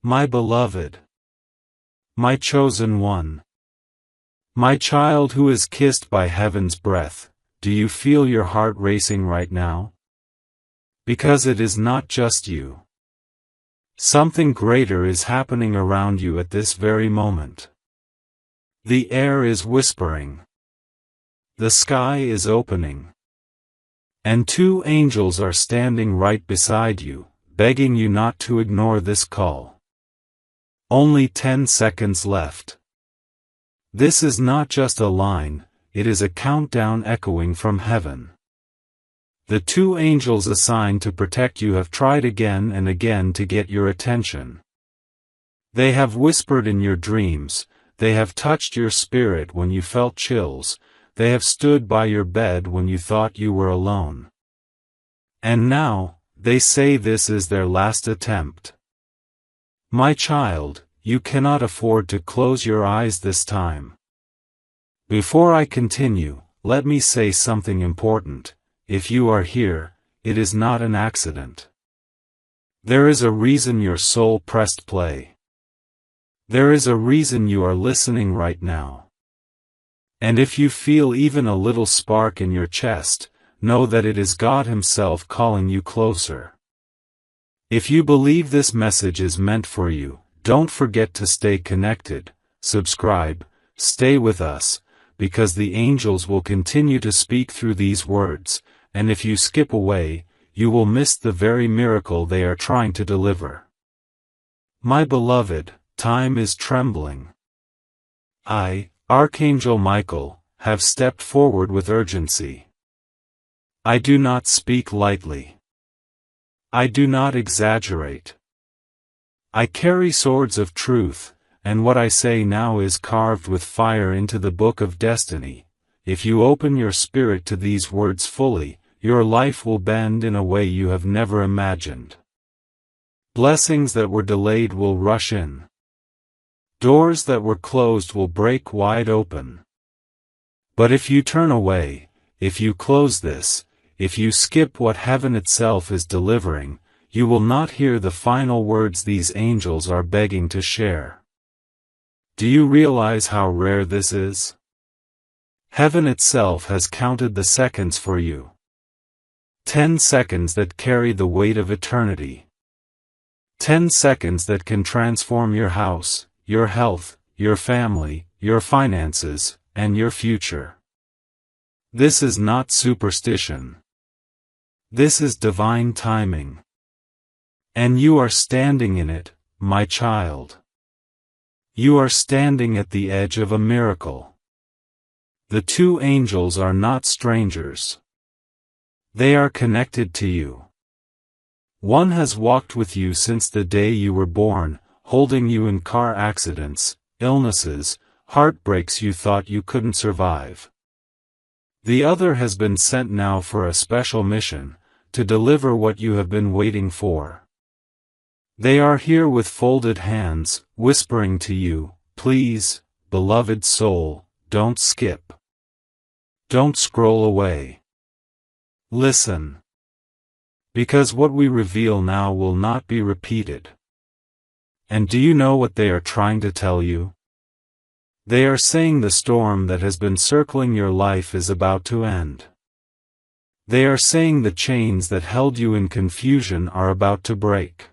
My beloved, my chosen one, my child who is kissed by heaven's breath, do you feel your heart racing right now? Because it is not just you. Something greater is happening around you at this very moment. The air is whispering. The sky is opening. And two angels are standing right beside you, begging you not to ignore this call. Only 10 seconds left. This is not just a line, it is a countdown echoing from heaven. The two angels assigned to protect you have tried again and again to get your attention. They have whispered in your dreams, they have touched your spirit when you felt chills, they have stood by your bed when you thought you were alone. And now, they say this is their last attempt. My child, you cannot afford to close your eyes this time. Before I continue, let me say something important. If you are here, it is not an accident. There is a reason your soul pressed play. There is a reason you are listening right now. And if you feel even a little spark in your chest, know that it is God Himself calling you closer. If you believe this message is meant for you, don't forget to stay connected, subscribe, stay with us, because the angels will continue to speak through these words, and if you skip away, you will miss the very miracle they are trying to deliver. My beloved, time is trembling. I, Archangel Michael, have stepped forward with urgency. I do not speak lightly. I do not exaggerate. I carry swords of truth, and what I say now is carved with fire into the book of destiny. If you open your spirit to these words fully, your life will bend in a way you have never imagined. Blessings that were delayed will rush in. Doors that were closed will break wide open. But if you turn away, if you close this, if you skip what heaven itself is delivering, you will not hear the final words these angels are begging to share. Do you realize how rare this is? Heaven itself has counted the seconds for you. 10 seconds that carry the weight of eternity. 10 seconds that can transform your house, your health, your family, your finances, and your future. This is not superstition. This is divine timing. And you are standing in it, my child. You are standing at the edge of a miracle. The two angels are not strangers. They are connected to you. One has walked with you since the day you were born, holding you in car accidents, illnesses, heartbreaks you thought you couldn't survive. The other has been sent now for a special mission, to deliver what you have been waiting for. They are here with folded hands, whispering to you, please, beloved soul, don't skip. Don't scroll away. Listen. Because what we reveal now will not be repeated. And do you know what they are trying to tell you? They are saying the storm that has been circling your life is about to end. They are saying the chains that held you in confusion are about to break.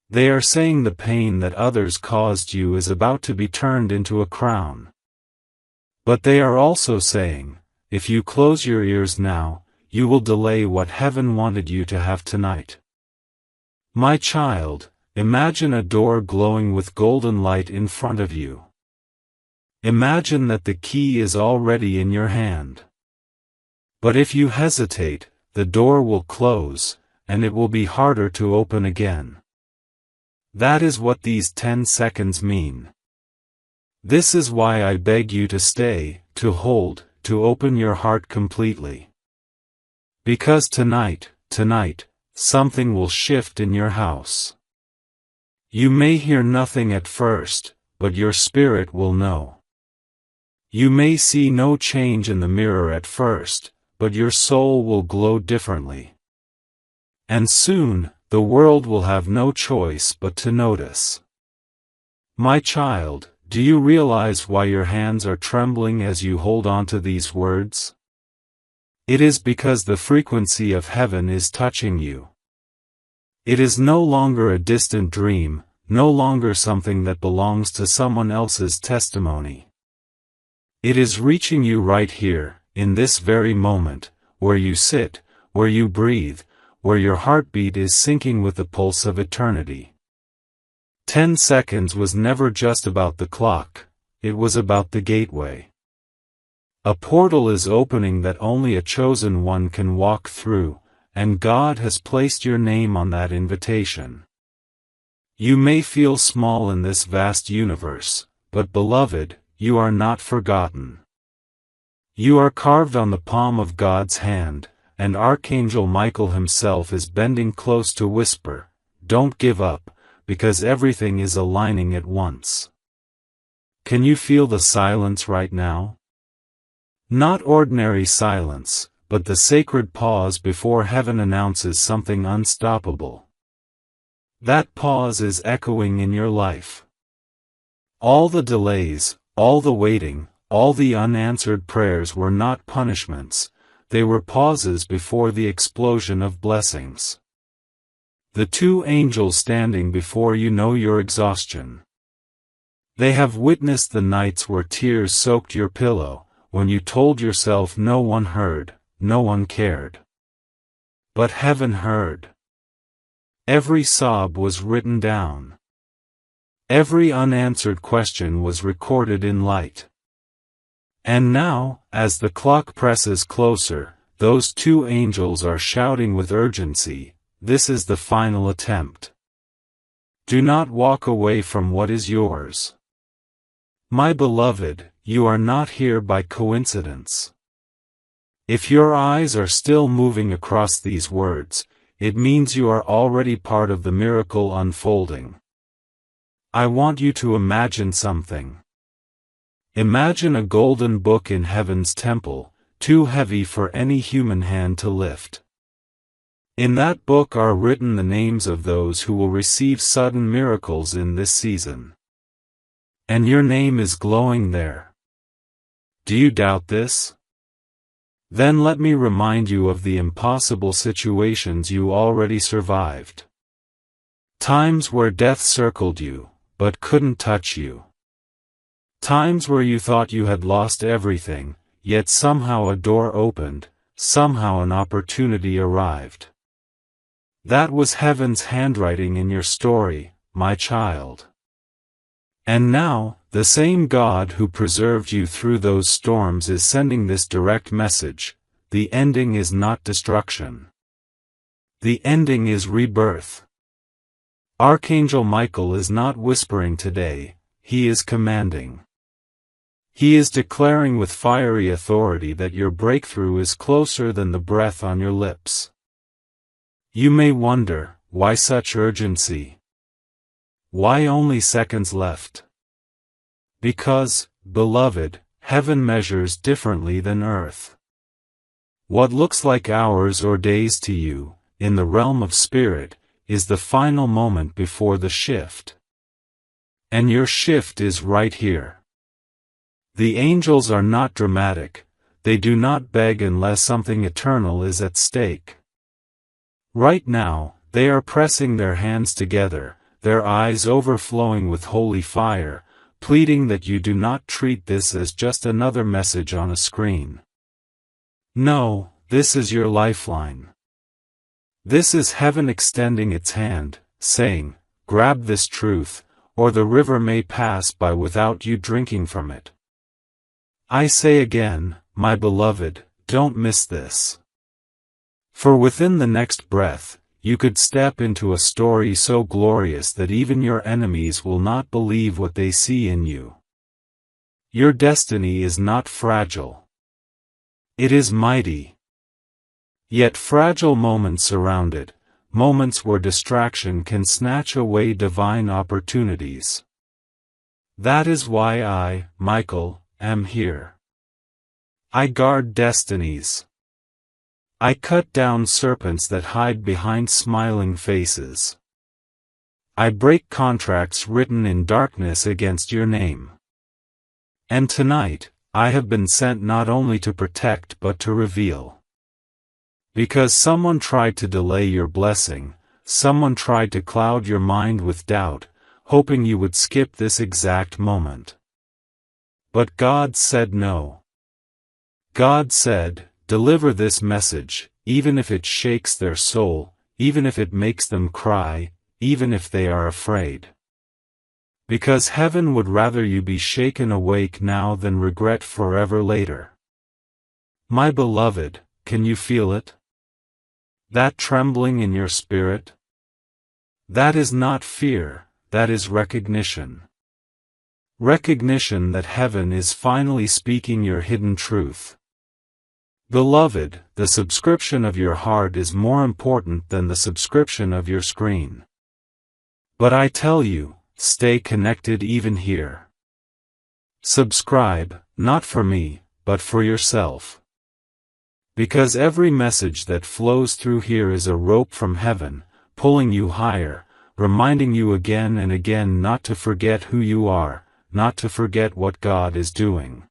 They are saying the pain that others caused you is about to be turned into a crown. But they are also saying, if you close your ears now, you will delay what heaven wanted you to have tonight. My child, imagine a door glowing with golden light in front of you. Imagine that the key is already in your hand. But if you hesitate, the door will close, and it will be harder to open again. That is what these 10 seconds mean. This is why I beg you to stay, to hold, to open your heart completely. Because tonight, something will shift in your house. You may hear nothing at first, but your spirit will know. You may see no change in the mirror at first, but your soul will glow differently. And soon, the world will have no choice but to notice. My child, do you realize why your hands are trembling as you hold on to these words? It is because the frequency of heaven is touching you. It is no longer a distant dream, no longer something that belongs to someone else's testimony. It is reaching you right here, in this very moment, where you sit, where you breathe, where your heartbeat is syncing with the pulse of eternity. 10 seconds was never just about the clock, it was about the gateway. A portal is opening that only a chosen one can walk through, and God has placed your name on that invitation. You may feel small in this vast universe, but beloved, you are not forgotten. You are carved on the palm of God's hand, and Archangel Michael himself is bending close to whisper, "Don't give up, because everything is aligning at once." Can you feel the silence right now? Not ordinary silence, but the sacred pause before heaven announces something unstoppable. That pause is echoing in your life. All the delays, all the waiting, all the unanswered prayers were not punishments, they were pauses before the explosion of blessings. The two angels standing before you know your exhaustion. They have witnessed the nights where tears soaked your pillow, when you told yourself no one heard, no one cared. But heaven heard. Every sob was written down. Every unanswered question was recorded in light. And now, as the clock presses closer, those two angels are shouting with urgency, "This is the final attempt. Do not walk away from what is yours." My beloved, you are not here by coincidence. If your eyes are still moving across these words, it means you are already part of the miracle unfolding. I want you to imagine something. Imagine a golden book in heaven's temple, too heavy for any human hand to lift. In that book are written the names of those who will receive sudden miracles in this season. And your name is glowing there. Do you doubt this? Then let me remind you of the impossible situations you already survived. Times where death circled you, but couldn't touch you. Times where you thought you had lost everything, yet somehow a door opened, somehow an opportunity arrived. That was heaven's handwriting in your story, my child. And now, the same God who preserved you through those storms is sending this direct message: the ending is not destruction. The ending is rebirth. Archangel Michael is not whispering today, he is commanding. He is declaring with fiery authority that your breakthrough is closer than the breath on your lips. You may wonder, why such urgency? Why only seconds left? Because, beloved, heaven measures differently than earth. What looks like hours or days to you, in the realm of spirit, is the final moment before the shift. And your shift is right here. The angels are not dramatic, they do not beg unless something eternal is at stake. Right now, they are pressing their hands together, their eyes overflowing with holy fire, pleading that you do not treat this as just another message on a screen. No, this is your lifeline. This is heaven extending its hand, saying, "Grab this truth, or the river may pass by without you drinking from it." I say again, my beloved, don't miss this. For within the next breath, you could step into a story so glorious that even your enemies will not believe what they see in you. Your destiny is not fragile. It is mighty. Yet fragile moments surround it, moments where distraction can snatch away divine opportunities. That is why I, Michael, am here. I guard destinies. I cut down serpents that hide behind smiling faces. I break contracts written in darkness against your name. And tonight, I have been sent not only to protect but to reveal. Because someone tried to delay your blessing, someone tried to cloud your mind with doubt, hoping you would skip this exact moment. But God said no. God said, deliver this message, even if it shakes their soul, even if it makes them cry, even if they are afraid. Because heaven would rather you be shaken awake now than regret forever later. My beloved, can you feel it? That trembling in your spirit? That is not fear, that is recognition. Recognition that heaven is finally speaking your hidden truth. Beloved, the subscription of your heart is more important than the subscription of your screen. But I tell you, stay connected even here. Subscribe, not for me, but for yourself. Because every message that flows through here is a rope from heaven, pulling you higher, reminding you again and again not to forget who you are, not to forget what God is doing.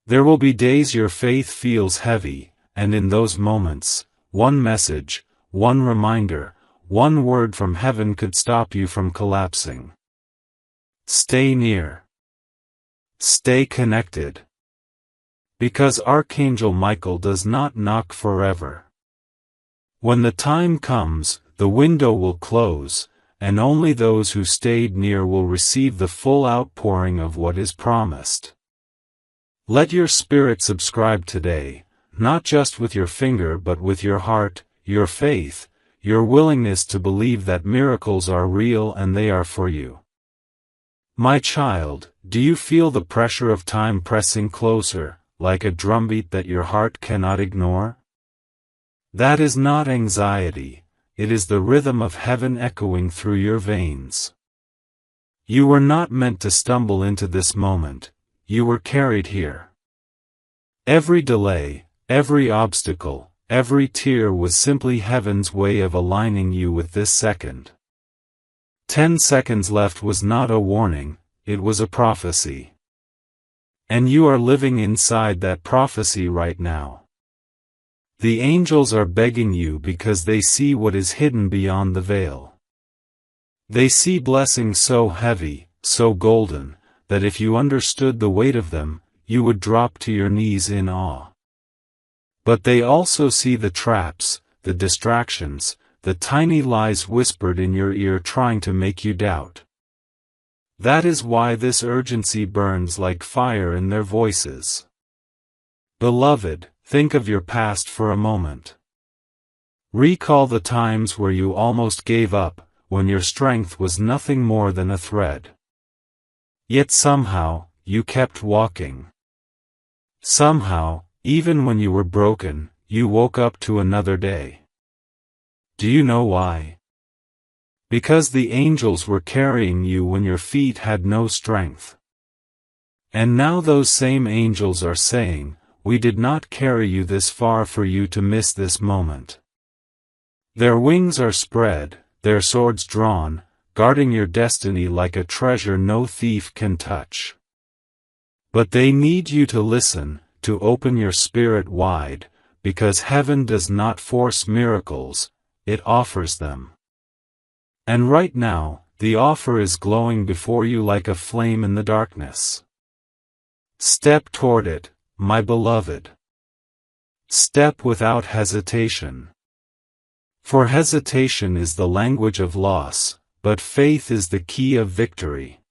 There will be days your faith feels heavy, and in those moments, one message, one reminder, one word from heaven could stop you from collapsing. Stay near. Stay connected. Because Archangel Michael does not knock forever. When the time comes, the window will close, and only those who stayed near will receive the full outpouring of what is promised. Let your spirit subscribe today, not just with your finger but with your heart, your faith, your willingness to believe that miracles are real and they are for you. My child, do you feel the pressure of time pressing closer, like a drumbeat that your heart cannot ignore? That is not anxiety, it is the rhythm of heaven echoing through your veins. You were not meant to stumble into this moment, you were carried here. Every delay, every obstacle, every tear was simply heaven's way of aligning you with this second. 10 seconds left was not a warning, it was a prophecy. And you are living inside that prophecy right now. The angels are begging you because they see what is hidden beyond the veil. They see blessings so heavy, so golden, that if you understood the weight of them, you would drop to your knees in awe. But they also see the traps, the distractions, the tiny lies whispered in your ear trying to make you doubt. That is why this urgency burns like fire in their voices. Beloved, think of your past for a moment. Recall the times where you almost gave up, when your strength was nothing more than a thread. Yet somehow, you kept walking. Somehow, even when you were broken, you woke up to another day. Do you know why? Because the angels were carrying you when your feet had no strength. And now those same angels are saying, we did not carry you this far for you to miss this moment. Their wings are spread, their swords drawn, guarding your destiny like a treasure no thief can touch. But they need you to listen, to open your spirit wide, because heaven does not force miracles, it offers them. And right now, the offer is glowing before you like a flame in the darkness. Step toward it, my beloved. Step without hesitation. For hesitation is the language of loss, but faith is the key of victory.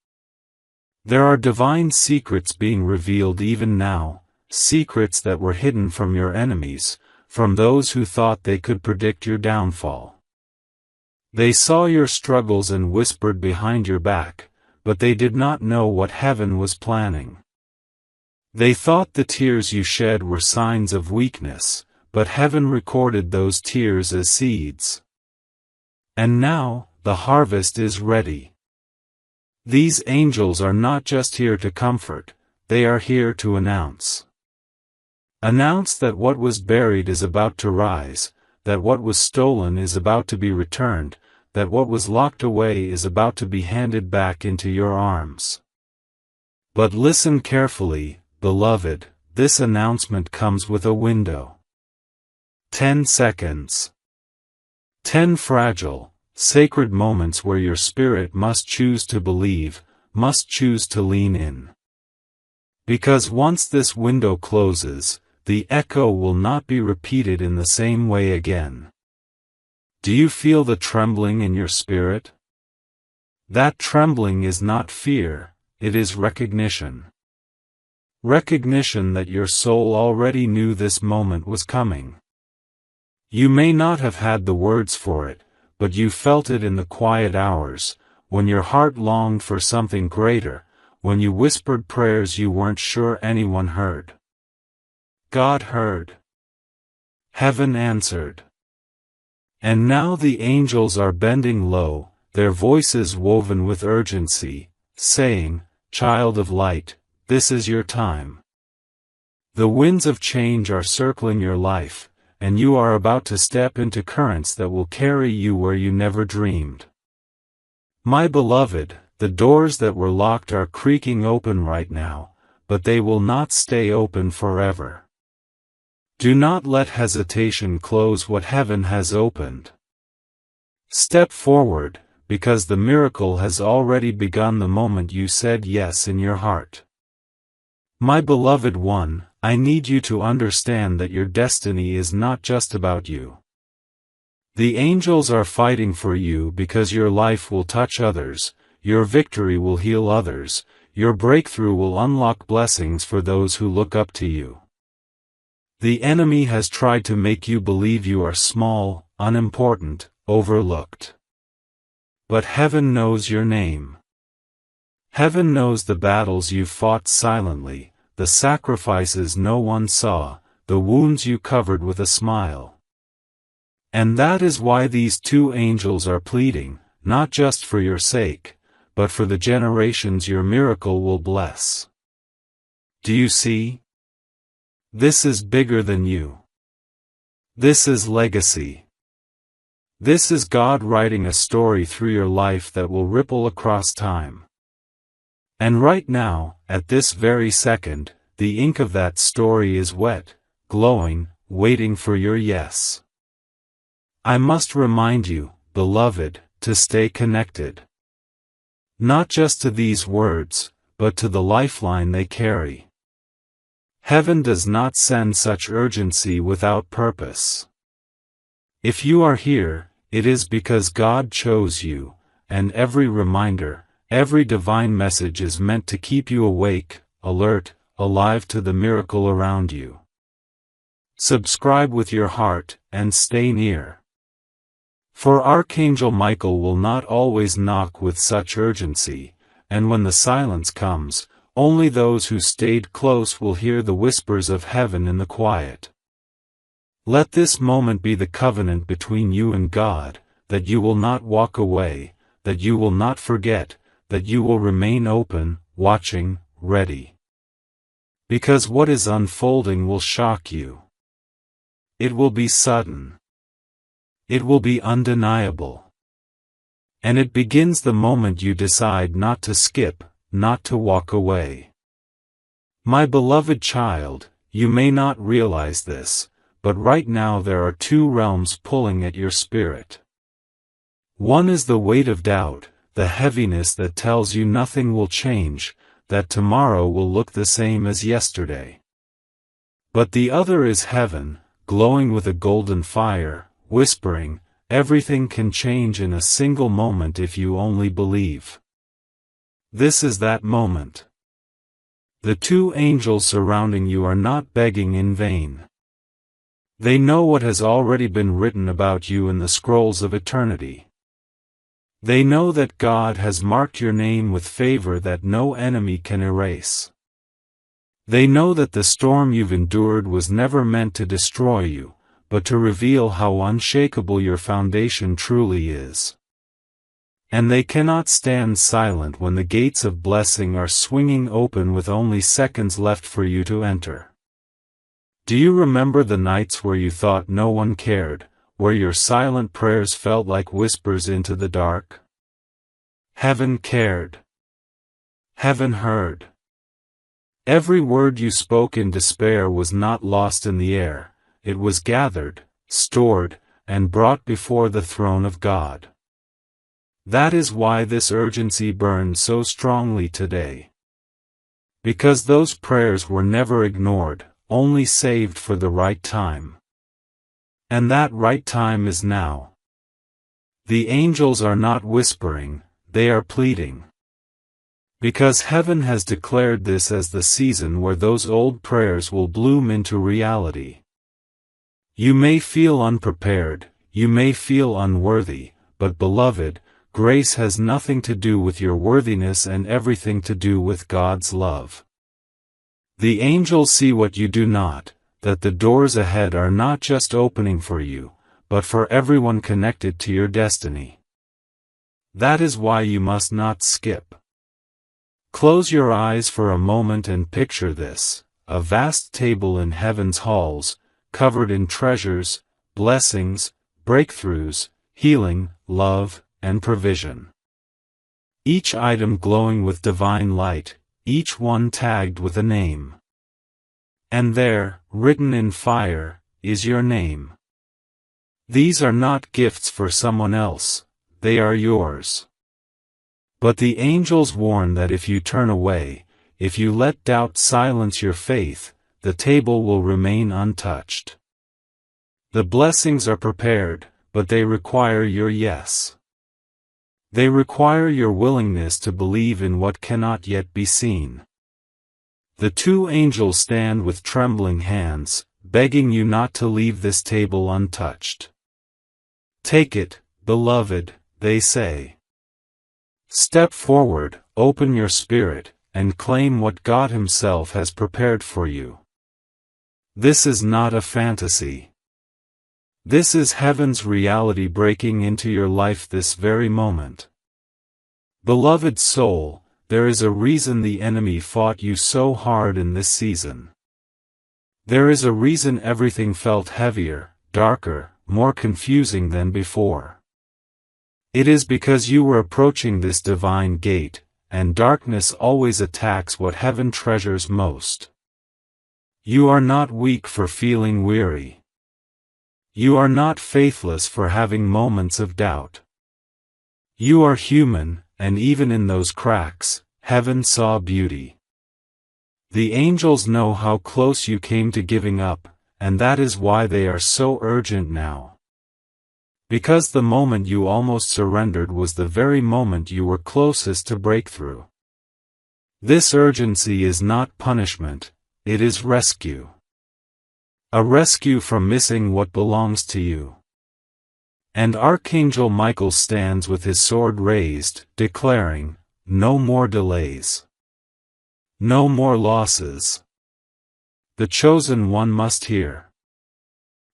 There are divine secrets being revealed even now, secrets that were hidden from your enemies, from those who thought they could predict your downfall. They saw your struggles and whispered behind your back, but they did not know what heaven was planning. They thought the tears you shed were signs of weakness, but heaven recorded those tears as seeds. And now, the harvest is ready. These angels are not just here to comfort, they are here to announce. Announce that what was buried is about to rise, that what was stolen is about to be returned, that what was locked away is about to be handed back into your arms. But listen carefully, beloved, this announcement comes with a window. 10 seconds. 10 fragile, sacred moments where your spirit must choose to believe, must choose to lean in. Because once this window closes, the echo will not be repeated in the same way again. Do you feel the trembling in your spirit? That trembling is not fear, it is recognition. Recognition that your soul already knew this moment was coming. You may not have had the words for it, but you felt it in the quiet hours, when your heart longed for something greater, when you whispered prayers you weren't sure anyone heard. God heard. Heaven answered. And now the angels are bending low, their voices woven with urgency, saying, "Child of light, this is your time." The winds of change are circling your life, and you are about to step into currents that will carry you where you never dreamed. My beloved, the doors that were locked are creaking open right now, but they will not stay open forever. Do not let hesitation close what heaven has opened. Step forward, because the miracle has already begun the moment you said yes in your heart. My beloved one, I need you to understand that your destiny is not just about you. The angels are fighting for you because your life will touch others, your victory will heal others, your breakthrough will unlock blessings for those who look up to you. The enemy has tried to make you believe you are small, unimportant, overlooked. But heaven knows your name. Heaven knows the battles you fought silently, the sacrifices no one saw, the wounds you covered with a smile. And that is why these two angels are pleading, not just for your sake, but for the generations your miracle will bless. Do you see? This is bigger than you. This is legacy. This is God writing a story through your life that will ripple across time. And right now, at this very second, the ink of that story is wet, glowing, waiting for your yes. I must remind you, beloved, to stay connected. Not just to these words, but to the lifeline they carry. Heaven does not send such urgency without purpose. If you are here, it is because God chose you, and every reminder, every divine message is meant to keep you awake, alert, alive to the miracle around you. Subscribe with your heart, and stay near. For Archangel Michael will not always knock with such urgency, and when the silence comes, only those who stayed close will hear the whispers of heaven in the quiet. Let this moment be the covenant between you and God, that you will not walk away, that you will not forget, that you will remain open, watching, ready. Because what is unfolding will shock you. It will be sudden. It will be undeniable. And it begins the moment you decide not to skip, not to walk away. My beloved child, you may not realize this, but right now there are two realms pulling at your spirit. One is the weight of doubt, the heaviness that tells you nothing will change, that tomorrow will look the same as yesterday. But the other is heaven, glowing with a golden fire, whispering, everything can change in a single moment if you only believe. This is that moment. The two angels surrounding you are not begging in vain. They know what has already been written about you in the scrolls of eternity. They know that God has marked your name with favor that no enemy can erase. They know that the storm you've endured was never meant to destroy you, but to reveal how unshakable your foundation truly is. And they cannot stand silent when the gates of blessing are swinging open with only seconds left for you to enter. Do you remember the nights where you thought no one cared, where your silent prayers felt like whispers into the dark? Heaven cared. Heaven heard. Every word you spoke in despair was not lost in the air, it was gathered, stored, and brought before the throne of God. That is why this urgency burns so strongly today. Because those prayers were never ignored, only saved for the right time. And that right time is now. The angels are not whispering, they are pleading. Because heaven has declared this as the season where those old prayers will bloom into reality. You may feel unprepared, you may feel unworthy, but beloved, grace has nothing to do with your worthiness and everything to do with God's love. The angels see what you do not, that the doors ahead are not just opening for you, but for everyone connected to your destiny. That is why you must not skip. Close your eyes for a moment and picture this, a vast table in heaven's halls, covered in treasures, blessings, breakthroughs, healing, love, and provision. Each item glowing with divine light, each one tagged with a name. And there, written in fire, is your name. These are not gifts for someone else, they are yours. But the angels warn that if you turn away, if you let doubt silence your faith, the table will remain untouched. The blessings are prepared, but they require your yes. They require your willingness to believe in what cannot yet be seen. The two angels stand with trembling hands, begging you not to leave this table untouched. Take it, beloved, they say. Step forward, open your spirit, and claim what God Himself has prepared for you. This is not a fantasy. This is heaven's reality breaking into your life this very moment. Beloved soul, there is a reason the enemy fought you so hard in this season. There is a reason everything felt heavier, darker, more confusing than before. It is because you were approaching this divine gate, and darkness always attacks what heaven treasures most. You are not weak for feeling weary. You are not faithless for having moments of doubt. You are human, and even in those cracks, heaven saw beauty. The angels know how close you came to giving up, and that is why they are so urgent now. Because the moment you almost surrendered was the very moment you were closest to breakthrough. This urgency is not punishment, it is rescue. A rescue from missing what belongs to you. And Archangel Michael stands with his sword raised, declaring, no more delays. No more losses. The chosen one must hear.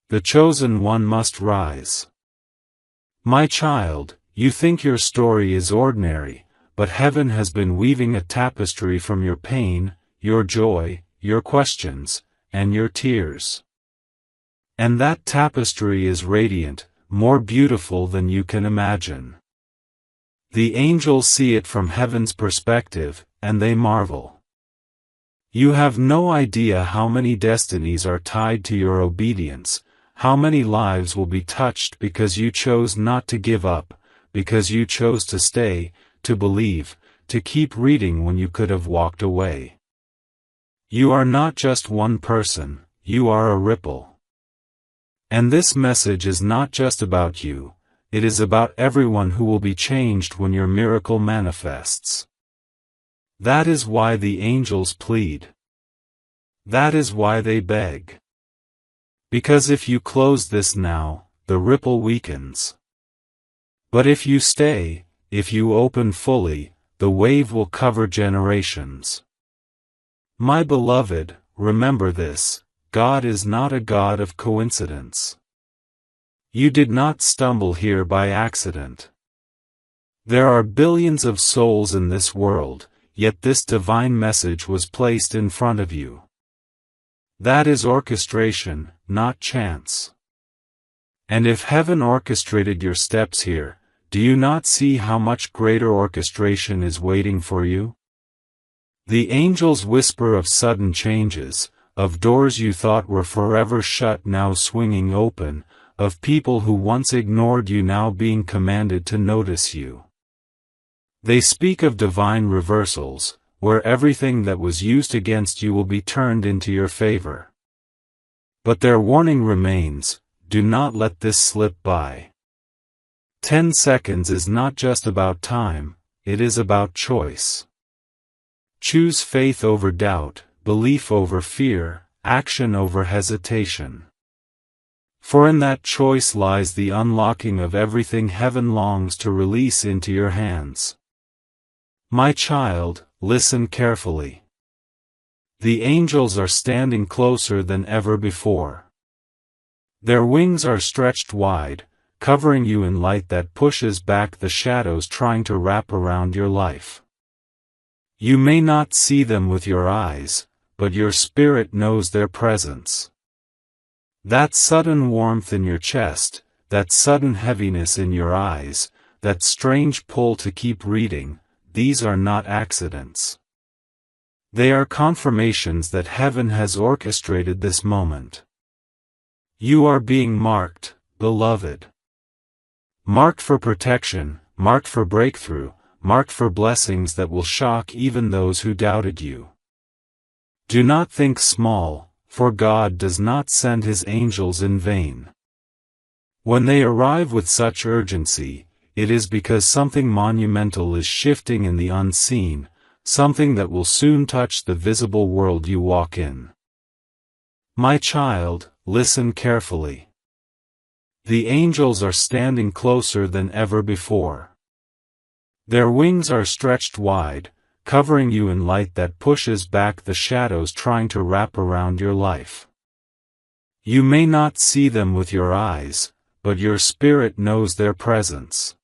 The chosen one must rise. My child, you think your story is ordinary, but heaven has been weaving a tapestry from your pain, your joy, your questions, and your tears. And that tapestry is radiant, more beautiful than you can imagine. The angels see it from heaven's perspective, and they marvel. You have no idea how many destinies are tied to your obedience, how many lives will be touched because you chose not to give up, because you chose to stay, to believe, to keep reading when you could have walked away. You are not just one person, you are a ripple. And this message is not just about you, it is about everyone who will be changed when your miracle manifests. That is why the angels plead. That is why they beg. Because if you close this now, the ripple weakens. But if you stay, if you open fully, the wave will cover generations. My beloved, remember this, God is not a God of coincidence. You did not stumble here by accident. There are billions of souls in this world, yet this divine message was placed in front of you. That is orchestration, not chance. And if heaven orchestrated your steps here, do you not see how much greater orchestration is waiting for you? The angels whisper of sudden changes, of doors you thought were forever shut now swinging open, of people who once ignored you now being commanded to notice you. They speak of divine reversals, where everything that was used against you will be turned into your favor. But their warning remains, do not let this slip by. 10 seconds is not just about time, it is about choice. Choose faith over doubt, belief over fear, action over hesitation. For in that choice lies the unlocking of everything heaven longs to release into your hands. My child, listen carefully. The angels are standing closer than ever before. Their wings are stretched wide, covering you in light that pushes back the shadows trying to wrap around your life. You may not see them with your eyes, but your spirit knows their presence. That sudden warmth in your chest, that sudden heaviness in your eyes, that strange pull to keep reading, these are not accidents. They are confirmations that heaven has orchestrated this moment. You are being marked, beloved. Marked for protection, marked for breakthrough, marked for blessings that will shock even those who doubted you. Do not think small, for God does not send his angels in vain. When they arrive with such urgency, it is because something monumental is shifting in the unseen, something that will soon touch the visible world you walk in. My child, listen carefully. The angels are standing closer than ever before. Their wings are stretched wide, covering you in light that pushes back the shadows trying to wrap around your life. You may not see them with your eyes, but your spirit knows their presence.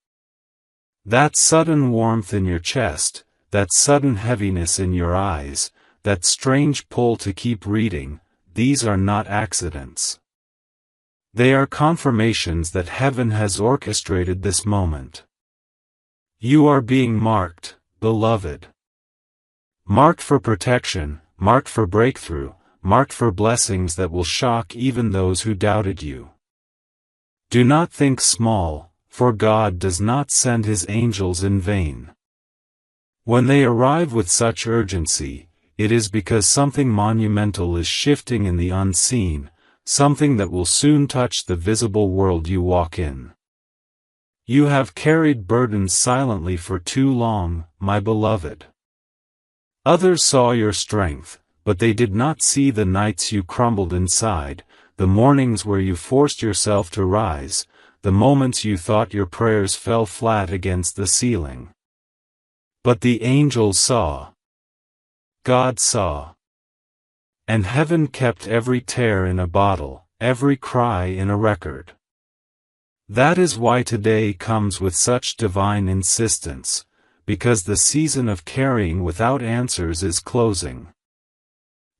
That sudden warmth in your chest, that sudden heaviness in your eyes, that strange pull to keep reading, these are not accidents. They are confirmations that heaven has orchestrated this moment. You are being marked, beloved. Marked for protection, marked for breakthrough, marked for blessings that will shock even those who doubted you. Do not think small, for God does not send his angels in vain. When they arrive with such urgency, it is because something monumental is shifting in the unseen, something that will soon touch the visible world you walk in. You have carried burdens silently for too long, my beloved. Others saw your strength, but they did not see the nights you crumbled inside, the mornings where you forced yourself to rise, the moments you thought your prayers fell flat against the ceiling. But the angels saw. God saw. And heaven kept every tear in a bottle, every cry in a record. That is why today comes with such divine insistence, because the season of carrying without answers is closing.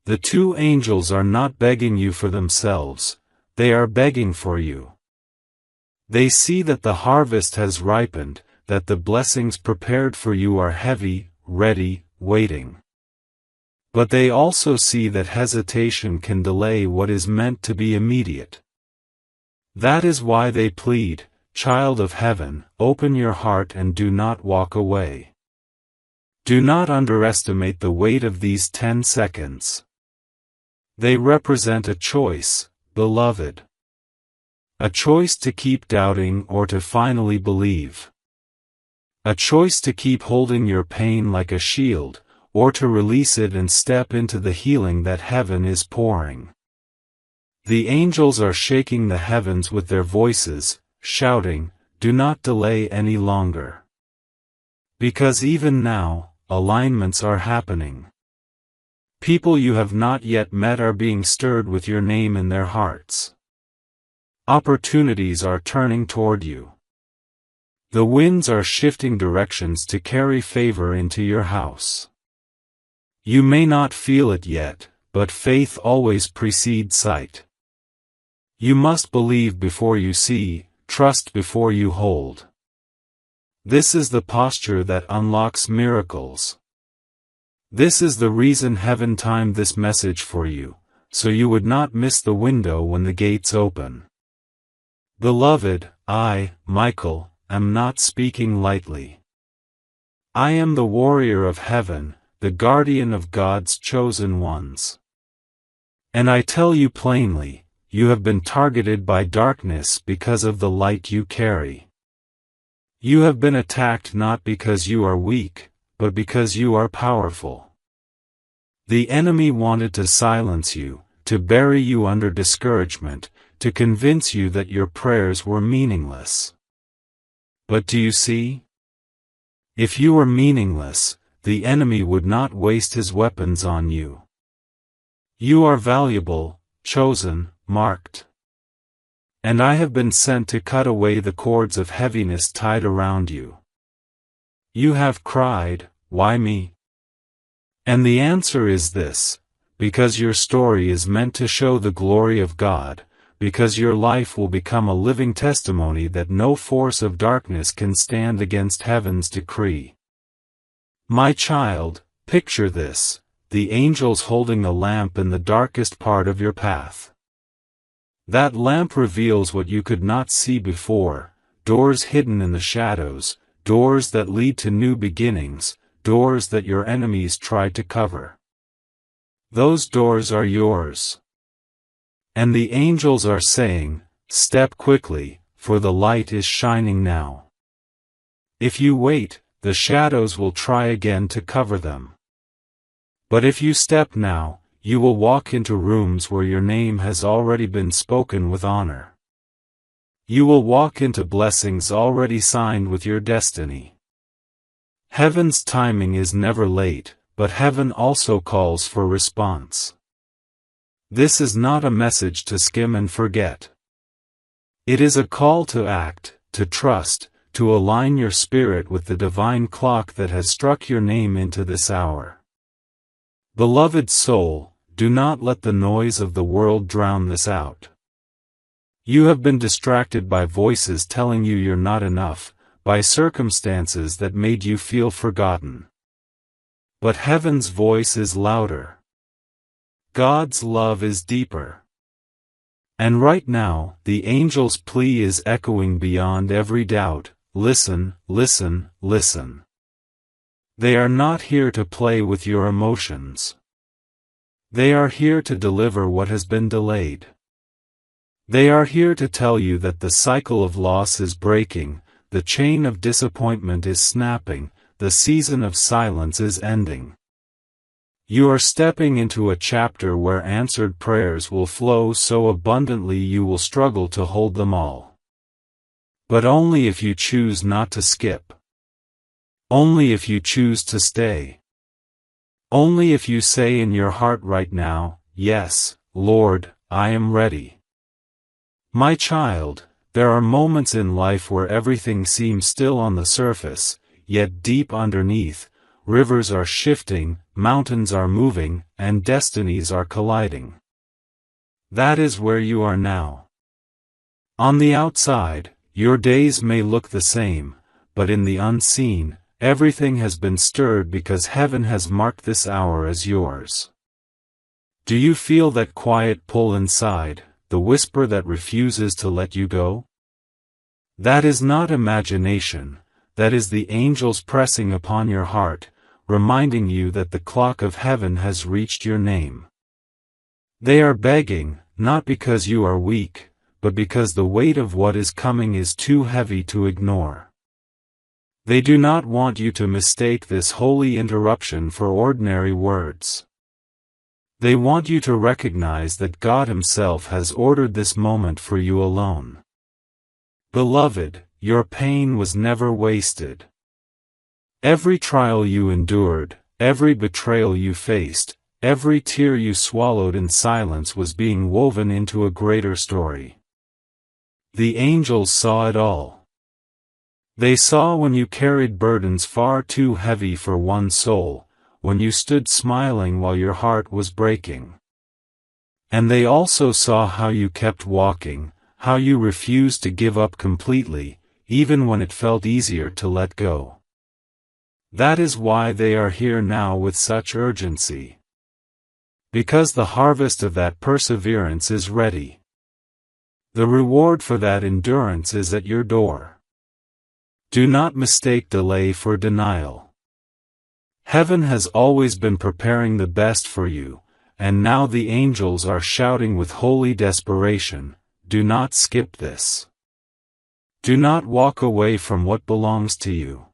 The two angels are not begging you for themselves, they are begging for you. They see that the harvest has ripened, that the blessings prepared for you are heavy, ready, waiting. But they also see that hesitation can delay what is meant to be immediate. That is why they plead, Child of Heaven, open your heart and do not walk away. Do not underestimate the weight of these 10 seconds. They represent a choice, beloved. A choice to keep doubting or to finally believe. A choice to keep holding your pain like a shield, or to release it and step into the healing that heaven is pouring. The angels are shaking the heavens with their voices, shouting, Do not delay any longer. Because even now, alignments are happening. People you have not yet met are being stirred with your name in their hearts. Opportunities are turning toward you. The winds are shifting directions to carry favor into your house. You may not feel it yet, but faith always precedes sight. You must believe before you see, trust before you hold. This is the posture that unlocks miracles. This is the reason heaven timed this message for you, so you would not miss the window when the gates open. Beloved, I, Michael, am not speaking lightly. I am the warrior of heaven, the guardian of God's chosen ones. And I tell you plainly, you have been targeted by darkness because of the light you carry. You have been attacked not because you are weak, but because you are powerful. The enemy wanted to silence you, to bury you under discouragement, to convince you that your prayers were meaningless. But do you see? If you were meaningless, the enemy would not waste his weapons on you. You are valuable, chosen, marked. And I have been sent to cut away the cords of heaviness tied around you. You have cried, "Why me?" And the answer is this: because your story is meant to show the glory of God, because your life will become a living testimony that no force of darkness can stand against heaven's decree. My child, picture this: the angels holding a lamp in the darkest part of your path. That lamp reveals what you could not see before, doors hidden in the shadows, doors that lead to new beginnings, doors that your enemies tried to cover. Those doors are yours. And the angels are saying, "Step quickly, for the light is shining now." If you wait, the shadows will try again to cover them. But if you step now, you will walk into rooms where your name has already been spoken with honor. You will walk into blessings already signed with your destiny. Heaven's timing is never late, but heaven also calls for response. This is not a message to skim and forget. It is a call to act, to trust, to align your spirit with the divine clock that has struck your name into this hour. Beloved soul, do not let the noise of the world drown this out. You have been distracted by voices telling you you're not enough, by circumstances that made you feel forgotten. But heaven's voice is louder. God's love is deeper. And right now, the angel's plea is echoing beyond every doubt: listen, listen, listen. They are not here to play with your emotions. They are here to deliver what has been delayed. They are here to tell you that the cycle of loss is breaking, the chain of disappointment is snapping, the season of silence is ending. You are stepping into a chapter where answered prayers will flow so abundantly you will struggle to hold them all. But only if you choose not to skip. Only if you choose to stay. Only if you say in your heart right now, "Yes, Lord, I am ready." My child, there are moments in life where everything seems still on the surface, yet deep underneath, rivers are shifting, mountains are moving, and destinies are colliding. That is where you are now. On the outside, your days may look the same, but in the unseen, everything has been stirred because heaven has marked this hour as yours. Do you feel that quiet pull inside, the whisper that refuses to let you go? That is not imagination, that is the angels pressing upon your heart, reminding you that the clock of heaven has reached your name. They are begging, not because you are weak, but because the weight of what is coming is too heavy to ignore. They do not want you to mistake this holy interruption for ordinary words. They want you to recognize that God Himself has ordered this moment for you alone. Beloved, your pain was never wasted. Every trial you endured, every betrayal you faced, every tear you swallowed in silence was being woven into a greater story. The angels saw it all. They saw when you carried burdens far too heavy for one soul, when you stood smiling while your heart was breaking. And they also saw how you kept walking, how you refused to give up completely, even when it felt easier to let go. That is why they are here now with such urgency. Because the harvest of that perseverance is ready. The reward for that endurance is at your door. Do not mistake delay for denial. Heaven has always been preparing the best for you, and now the angels are shouting with holy desperation, do not skip this. Do not walk away from what belongs to you.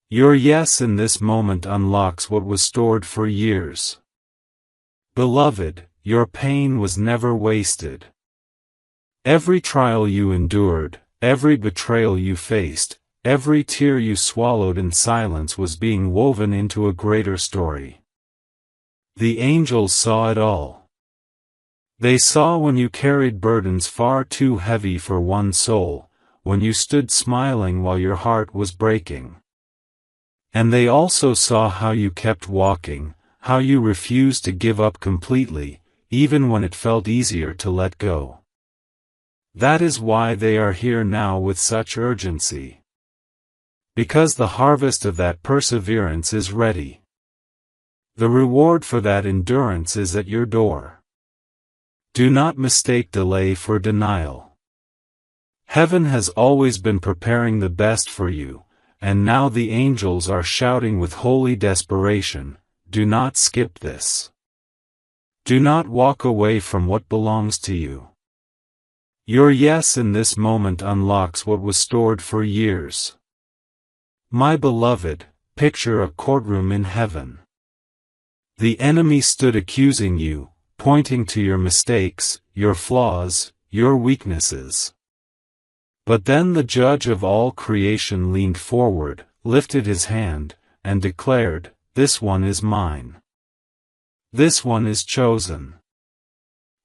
Your yes in this moment unlocks what was stored for years. Beloved, your pain was never wasted. Every trial you endured, every betrayal you faced, every tear you swallowed in silence was being woven into a greater story. The angels saw it all. They saw when you carried burdens far too heavy for one soul, when you stood smiling while your heart was breaking. And they also saw how you kept walking, how you refused to give up completely, even when it felt easier to let go. That is why they are here now with such urgency. Because the harvest of that perseverance is ready. The reward for that endurance is at your door. Do not mistake delay for denial. Heaven has always been preparing the best for you, and now the angels are shouting with holy desperation, do not skip this. Do not walk away from what belongs to you. Your yes in this moment unlocks what was stored for years. My beloved, picture a courtroom in heaven. The enemy stood accusing you, pointing to your mistakes, your flaws, your weaknesses. But then the judge of all creation leaned forward, lifted his hand, and declared, this one is mine. This one is chosen.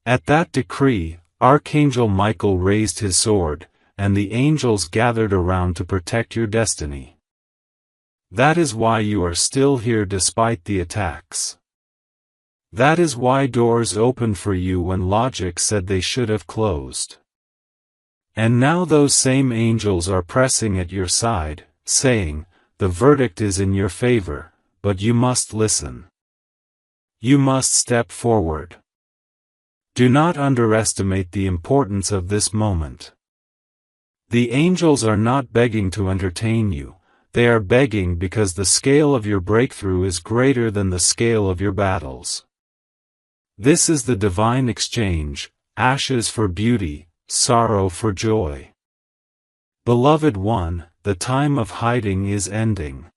At that decree, Archangel Michael raised his sword, and the angels gathered around to protect your destiny. That is why you are still here despite the attacks. That is why doors opened for you when logic said they should have closed. And now those same angels are pressing at your side, saying, the verdict is in your favor, but you must listen. You must step forward. Do not underestimate the importance of this moment. The angels are not begging to entertain you, they are begging because the scale of your breakthrough is greater than the scale of your battles. This is the divine exchange, ashes for beauty, sorrow for joy. Beloved one, the time of hiding is ending.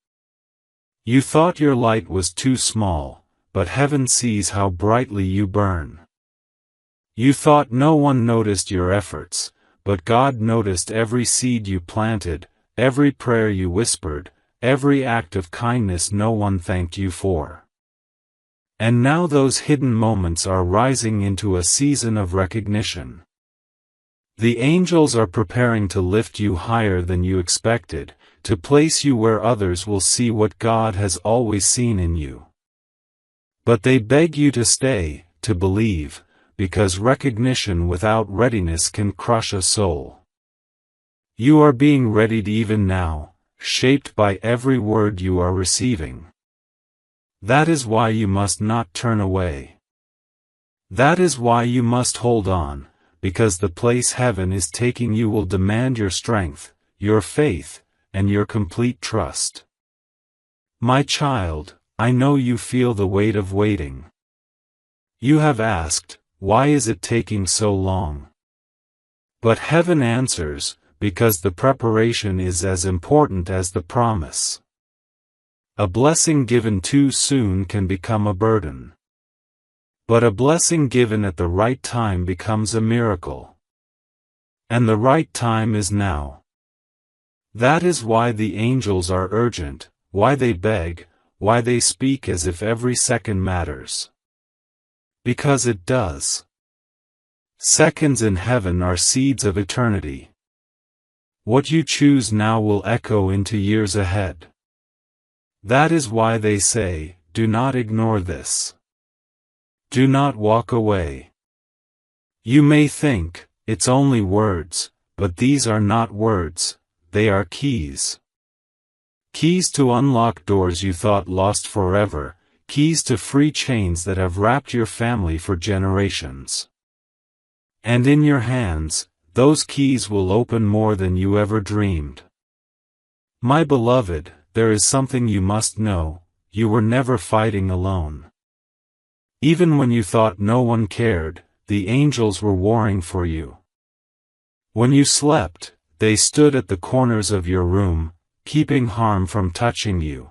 You thought your light was too small, but heaven sees how brightly you burn. You thought no one noticed your efforts, but God noticed every seed you planted, every prayer you whispered, every act of kindness no one thanked you for. And now those hidden moments are rising into a season of recognition. The angels are preparing to lift you higher than you expected, to place you where others will see what God has always seen in you. But they beg you to stay, to believe, because recognition without readiness can crush a soul. You are being readied even now, shaped by every word you are receiving. That is why you must not turn away. That is why you must hold on, because the place heaven is taking you will demand your strength, your faith, and your complete trust. My child, I know you feel the weight of waiting. You have asked, why is it taking so long? But heaven answers, because the preparation is as important as the promise. A blessing given too soon can become a burden. But a blessing given at the right time becomes a miracle. And the right time is now. That is why the angels are urgent, why they beg, why they speak as if every second matters. Because it does. Seconds in heaven are seeds of eternity. What you choose now will echo into years ahead. That is why they say, do not ignore this. Do not walk away. You may think, it's only words, but these are not words, they are keys. Keys to unlock doors you thought lost forever, keys to free chains that have wrapped your family for generations. And in your hands, those keys will open more than you ever dreamed. My beloved, there is something you must know, you were never fighting alone. Even when you thought no one cared, the angels were warring for you. When you slept, they stood at the corners of your room, keeping harm from touching you.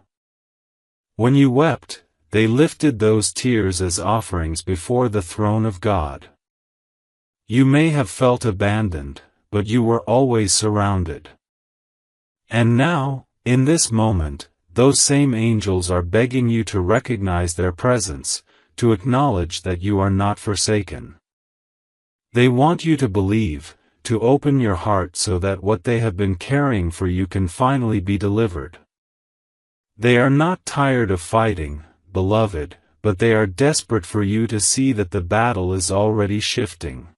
When you wept, they lifted those tears as offerings before the throne of God. You may have felt abandoned, but you were always surrounded. And now, in this moment, those same angels are begging you to recognize their presence, to acknowledge that you are not forsaken. They want you to believe, to open your heart so that what they have been carrying for you can finally be delivered. They are not tired of fighting, beloved, but they are desperate for you to see that the battle is already shifting.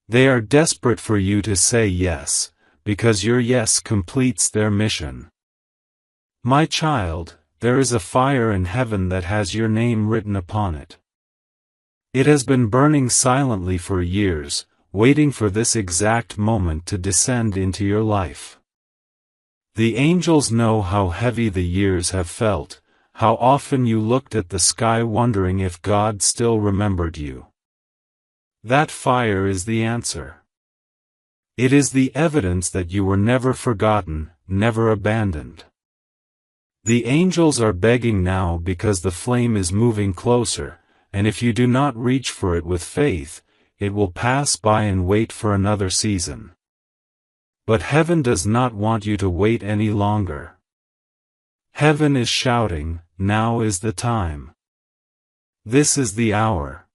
They are desperate for you to say yes, because your yes completes their mission. My child, there is a fire in heaven that has your name written upon it. It has been burning silently for years, waiting for this exact moment to descend into your life. The angels know how heavy the years have felt, how often you looked at the sky wondering if God still remembered you. That fire is the answer. It is the evidence that you were never forgotten, never abandoned. The angels are begging now because the flame is moving closer, and if you do not reach for it with faith, it will pass by and wait for another season. But heaven does not want you to wait any longer. Heaven is shouting, now is the time. This is the hour.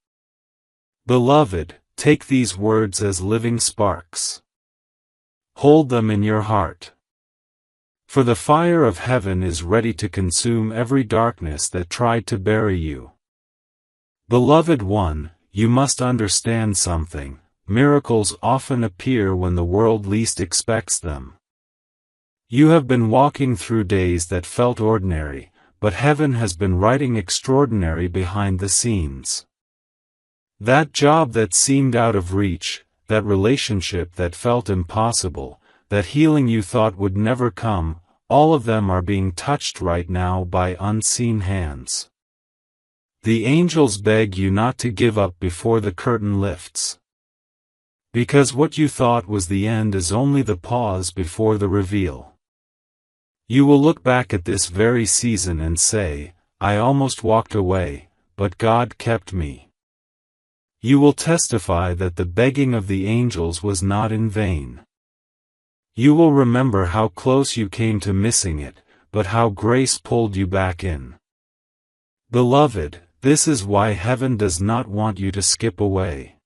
Beloved, take these words as living sparks. Hold them in your heart. For the fire of heaven is ready to consume every darkness that tried to bury you. Beloved one, you must understand something. Miracles often appear when the world least expects them. You have been walking through days that felt ordinary, but heaven has been writing extraordinary behind the scenes. That job that seemed out of reach, that relationship that felt impossible, that healing you thought would never come, all of them are being touched right now by unseen hands. The angels beg you not to give up before the curtain lifts. Because what you thought was the end is only the pause before the reveal. You will look back at this very season and say, I almost walked away, but God kept me. You will testify that the begging of the angels was not in vain. You will remember how close you came to missing it, but how grace pulled you back in. Beloved, this is why heaven does not want you to skip away.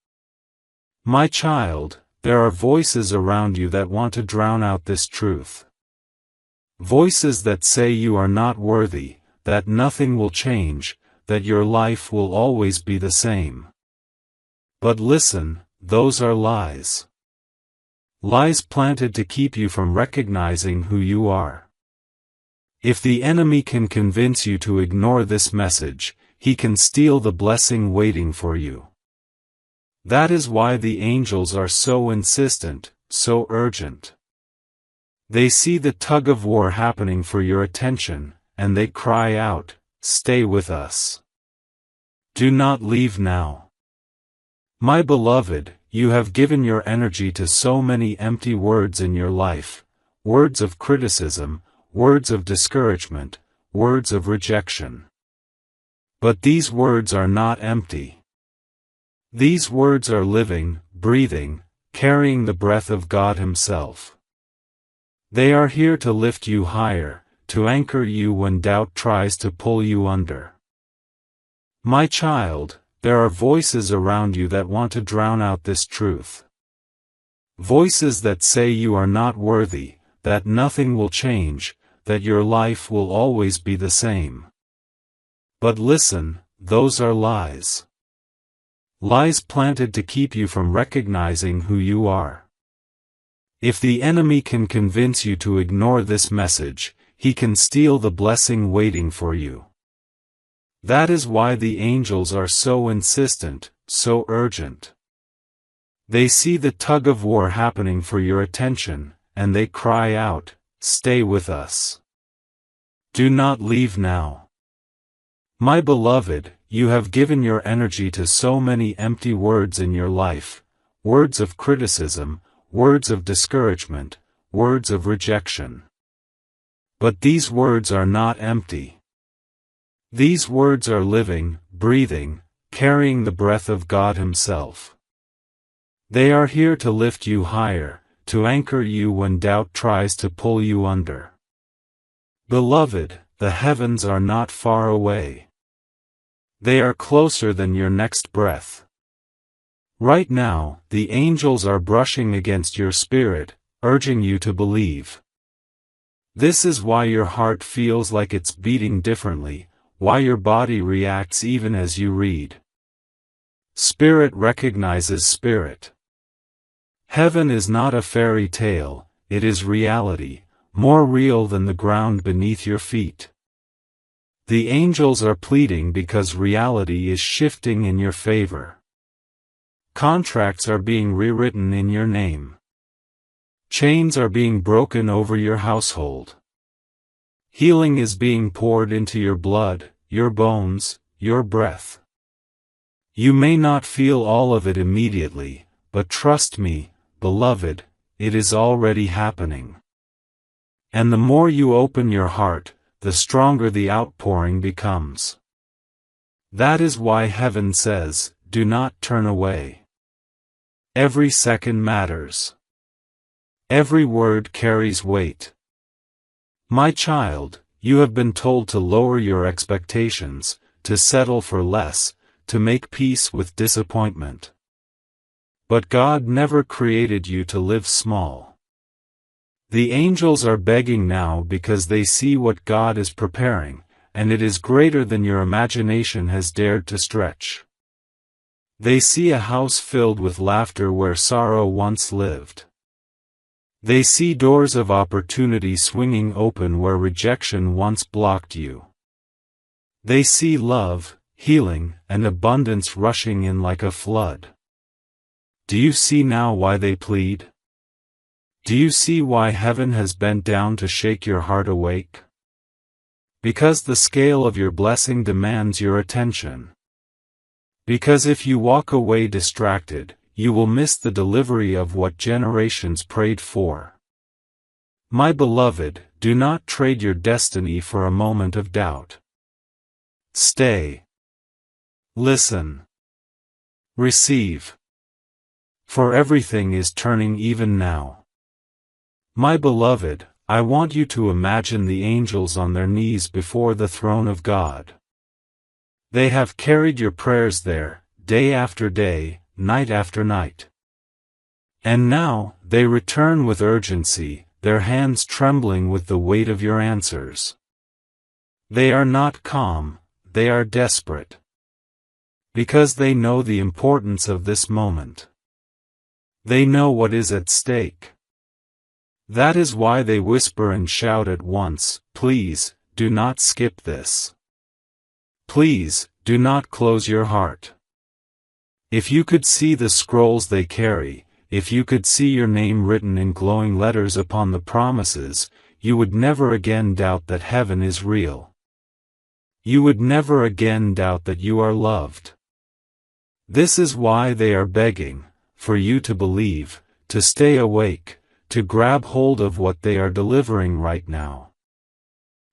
My child, there are voices around you that want to drown out this truth. Voices that say you are not worthy, that nothing will change, that your life will always be the same. But listen, those are lies. Lies planted to keep you from recognizing who you are. If the enemy can convince you to ignore this message, he can steal the blessing waiting for you. That is why the angels are so insistent, so urgent. They see the tug of war happening for your attention, and they cry out, stay with us. Do not leave now. My beloved, you have given your energy to so many empty words in your life, words of criticism, words of discouragement, words of rejection. But these words are not empty. These words are living, breathing, carrying the breath of God Himself. They are here to lift you higher, to anchor you when doubt tries to pull you under. My child, there are voices around you that want to drown out this truth. Voices that say you are not worthy, that nothing will change, that your life will always be the same. But listen, those are lies. Lies planted to keep you from recognizing who you are. If the enemy can convince you to ignore this message, he can steal the blessing waiting for you. That is why the angels are so insistent, so urgent. They see the tug-of-war happening for your attention, and they cry out, "Stay with us. Do not leave now." My beloved, you have given your energy to so many empty words in your life, words of criticism, words of discouragement, words of rejection. But these words are not empty. These words are living, breathing, carrying the breath of God Himself. They are here to lift you higher, to anchor you when doubt tries to pull you under. Beloved, the heavens are not far away. They are closer than your next breath. Right now, the angels are brushing against your spirit, urging you to believe. This is why your heart feels like it's beating differently, why your body reacts even as you read. Spirit recognizes spirit. Heaven is not a fairy tale, it is reality, more real than the ground beneath your feet. The angels are pleading because reality is shifting in your favor. Contracts are being rewritten in your name. Chains are being broken over your household. Healing is being poured into your blood, your bones, your breath. You may not feel all of it immediately, but trust me, beloved, it is already happening. And the more you open your heart, the stronger the outpouring becomes. That is why heaven says, "Do not turn away." Every second matters. Every word carries weight. My child, you have been told to lower your expectations, to settle for less, to make peace with disappointment. But God never created you to live small. The angels are begging now because they see what God is preparing, and it is greater than your imagination has dared to stretch. They see a house filled with laughter where sorrow once lived. They see doors of opportunity swinging open where rejection once blocked you. They see love, healing, and abundance rushing in like a flood. Do you see now why they plead? Do you see why heaven has bent down to shake your heart awake? Because the scale of your blessing demands your attention. Because if you walk away distracted, you will miss the delivery of what generations prayed for. My beloved, do not trade your destiny for a moment of doubt. Stay. Listen. Receive. For everything is turning even now. My beloved, I want you to imagine the angels on their knees before the throne of God. They have carried your prayers there, day after day, night after night. And now, they return with urgency, their hands trembling with the weight of your answers. They are not calm, they are desperate. Because they know the importance of this moment. They know what is at stake. That is why they whisper and shout at once, "Please, do not skip this. Please, do not close your heart." If you could see the scrolls they carry, if you could see your name written in glowing letters upon the promises, you would never again doubt that heaven is real. You would never again doubt that you are loved. This is why they are begging, for you to believe, to stay awake, to grab hold of what they are delivering right now.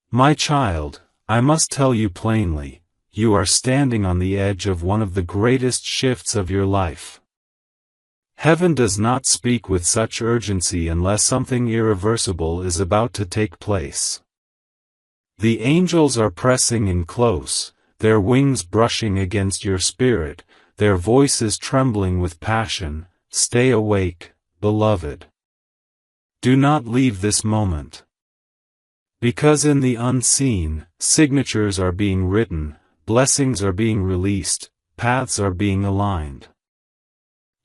My child, I must tell you plainly, you are standing on the edge of one of the greatest shifts of your life. Heaven does not speak with such urgency unless something irreversible is about to take place. The angels are pressing in close, their wings brushing against your spirit, their voices trembling with passion. Stay awake, beloved. Do not leave this moment. Because in the unseen, signatures are being written, blessings are being released, paths are being aligned.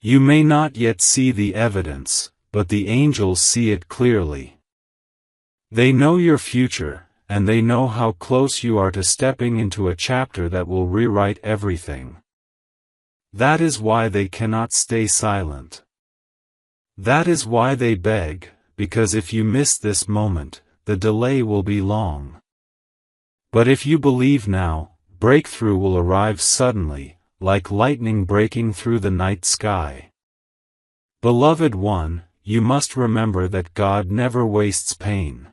You may not yet see the evidence, but the angels see it clearly. They know your future, and they know how close you are to stepping into a chapter that will rewrite everything. That is why they cannot stay silent. That is why they beg, because if you miss this moment, the delay will be long. But if you believe now, breakthrough will arrive suddenly, like lightning breaking through the night sky. Beloved one, you must remember that God never wastes pain.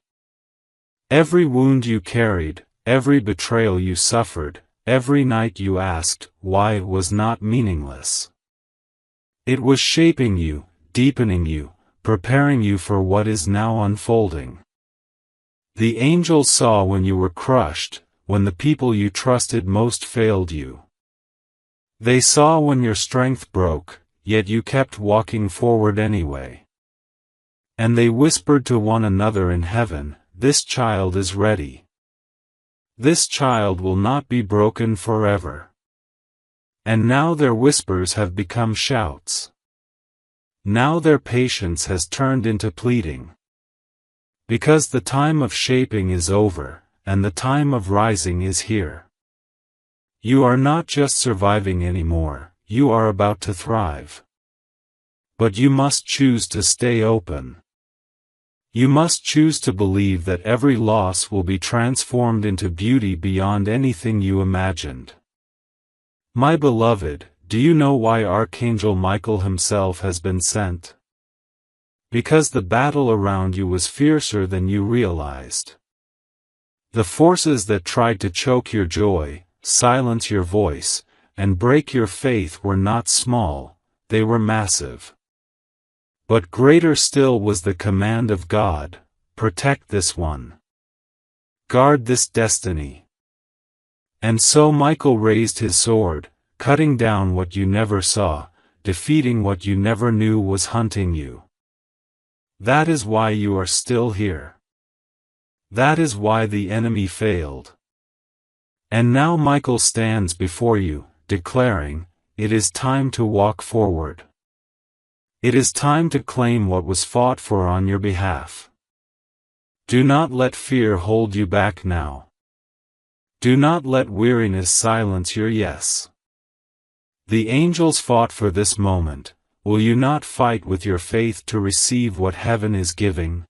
Every wound you carried, every betrayal you suffered, every night you asked, why, was not meaningless. It was shaping you, deepening you, preparing you for what is now unfolding. The angels saw when you were crushed, when the people you trusted most failed you. They saw when your strength broke, yet you kept walking forward anyway. And they whispered to one another in heaven, "This child is ready. This child will not be broken forever." And now their whispers have become shouts. Now their patience has turned into pleading. Because the time of shaping is over, and the time of rising is here. You are not just surviving anymore, you are about to thrive. But you must choose to stay open. You must choose to believe that every loss will be transformed into beauty beyond anything you imagined. My beloved, do you know why Archangel Michael himself has been sent? Because the battle around you was fiercer than you realized. The forces that tried to choke your joy, silence your voice, and break your faith were not small, they were massive. But greater still was the command of God: protect this one. Guard this destiny. And so Michael raised his sword, cutting down what you never saw, defeating what you never knew was hunting you. That is why you are still here. That is why the enemy failed. And now Michael stands before you, declaring, it is time to walk forward. It is time to claim what was fought for on your behalf. Do not let fear hold you back now. Do not let weariness silence your yes. The angels fought for this moment. Will you not fight with your faith to receive what heaven is giving?